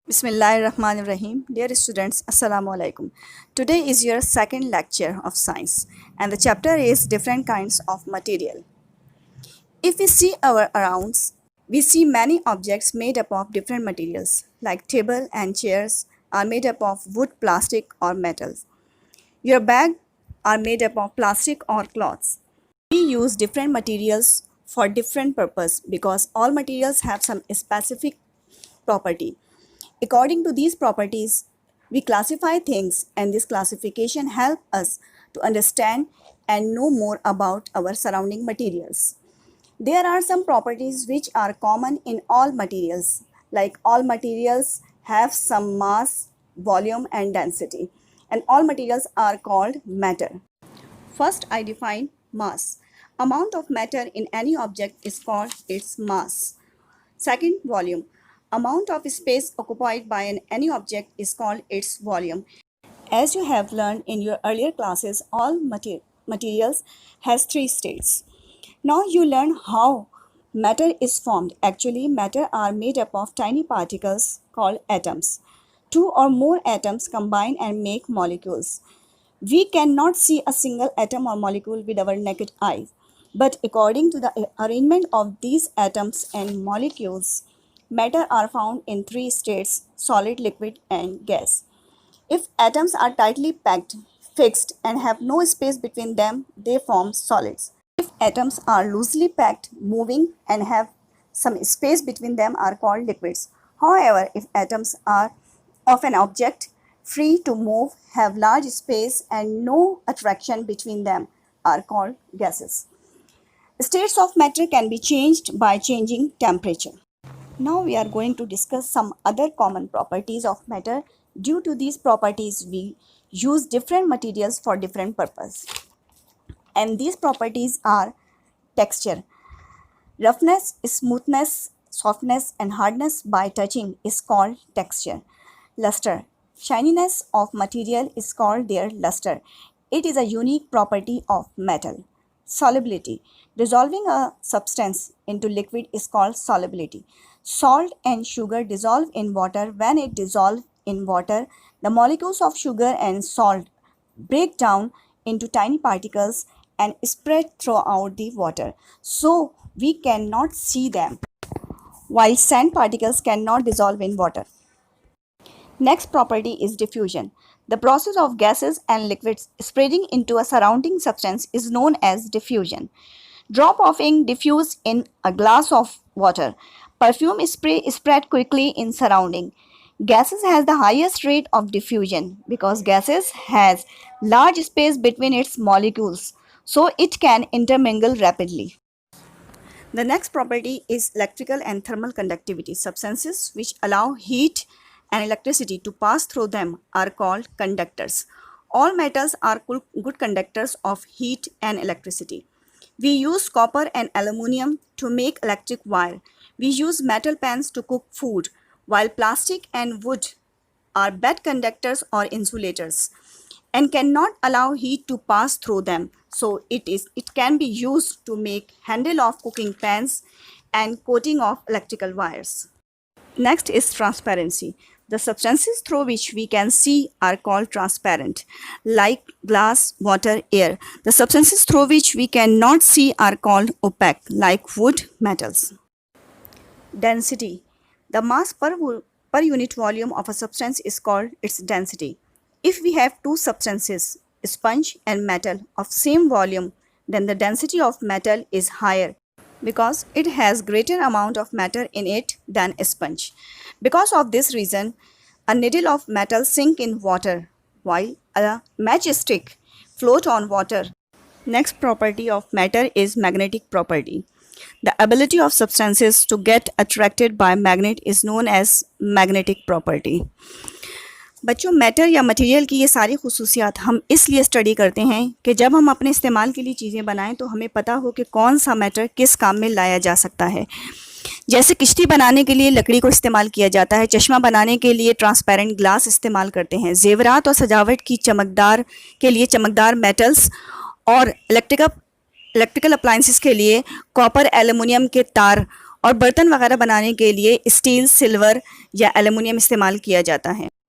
Bismillahirrahmanirrahim. Dear students, Assalamu alaikum. Today is your second lecture of science and the chapter is different kinds of material. If we see our arounds, we see many objects made up of different materials like table and chairs are made up of wood, plastic or metals. Your bag are made up of plastic or cloths. We use different materials for different purpose because all materials have some specific property. According to these properties, we classify things and this classification helps us to understand and know more about our surrounding materials. There are some properties which are common in all materials, like all materials have some mass, volume and density, and all materials are called matter. First, I define mass. Amount of matter in any object is called its mass. Second, volume. Amount of space occupied by any object is called its volume. As you have learned in your earlier classes, all materials has three states. Now you learn how matter is formed. Actually, matter are made up of tiny particles called atoms. Two or more atoms combine and make molecules. We cannot see a single atom or molecule with our naked eyes. But according to the arrangement of these atoms and molecules, matter are found in three states: solid, liquid, and gas. If atoms are tightly packed, fixed, and have no space between them, they form solids. If atoms are loosely packed, moving, and have some space between them are called liquids. However, if atoms are of an object free to move, have large space, and no attraction between them are called gases. States of matter can be changed by changing temperature. Now we are going to discuss some other common properties of matter. Due to these properties, we use different materials for different purpose. And these properties are texture. Roughness, smoothness, softness and hardness by touching is called texture. Luster. Shininess of material is called their luster. It is a unique property of metal. Solubility. Dissolving a substance into liquid is called solubility. Salt and sugar dissolve in water. When it dissolves in water, the molecules of sugar and salt break down into tiny particles and spread throughout the water. So we cannot see them, while sand particles cannot dissolve in water. Next property is diffusion. The process of gases and liquids spreading into a surrounding substance is known as diffusion. Drop of ink diffuse in a glass of water. Perfume spray spread quickly in surrounding. Gases has the highest rate of diffusion because gases has large space between its molecules, so it can intermingle rapidly. The next property is electrical and thermal conductivity. Substances which allow heat and electricity to pass through them are called conductors. All metals are good conductors of heat and electricity. We use copper and aluminum to make electric wire. We use metal pans to cook food, while plastic and wood are bad conductors or insulators and cannot allow heat to pass through them. So it can be used to make handle of cooking pans and coating of electrical wires. Next is transparency. The substances through which we can see are called transparent, like glass, water, air. The substances through which we cannot see are called opaque, like wood, metals. Density. The mass per unit volume of a substance is called its density. If we have two substances, sponge and metal, of same volume, then the density of metal is higher because it has greater amount of matter in it than a sponge. Because of this reason, a needle of metal sink in water while a matchstick float on water. Next property of matter is magnetic property. The ability of substances to get attracted by magnet is known as magnetic property. बच्चों, matter या material की ये सारी खुसूसियात हम इसलिए study करते हैं कि जब हम अपने इस्तेमाल के लिए चीज़ें बनाएं तो हमें पता हो कि कौन सा मैटर किस काम में लाया जा सकता है। जैसे किश्ती बनाने के लिए लकड़ी को इस्तेमाल किया जाता है, चश्मा बनाने के लिए ट्रांसपेरेंट ग्लास इस्तेमाल करते हैं, जेवरात और सजावट की चमकदार के लिए चमकदार मेटल्स और इलेक्ट्रिकल अप्लायंसेस के लिए कॉपर, एल्युमिनियम के तार और बर्तन वगैरह बनाने के लिए स्टील, सिल्वर या एल्युमिनियम इस्तेमाल किया जाता है।